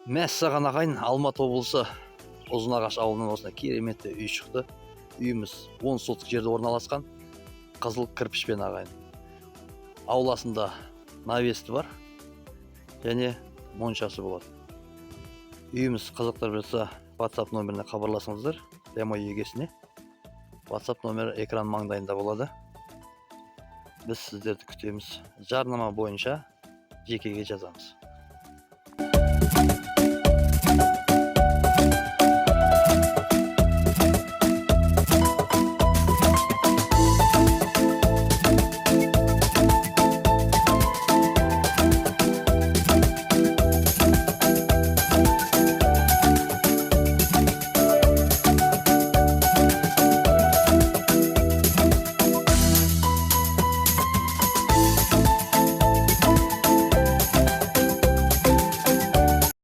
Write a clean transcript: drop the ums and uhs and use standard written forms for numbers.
Мәссаған ағайын, Алматы облысы Ұзынағаш ауылынан осындай кереметті үй шықты. Үйіміз 10 сотық жерде орналасқан, қызыл кірпішпен ағайын. Ауласында навесті бар және моншасы болады. Үйіміз қызықтар болса, WhatsApp номеріне хабарласыңыздар, прямой егесіне. WhatsApp номері экран маңдайында болады. Біз сіздерді күтеміз. Жарнама бойынша жекеге жазамыз.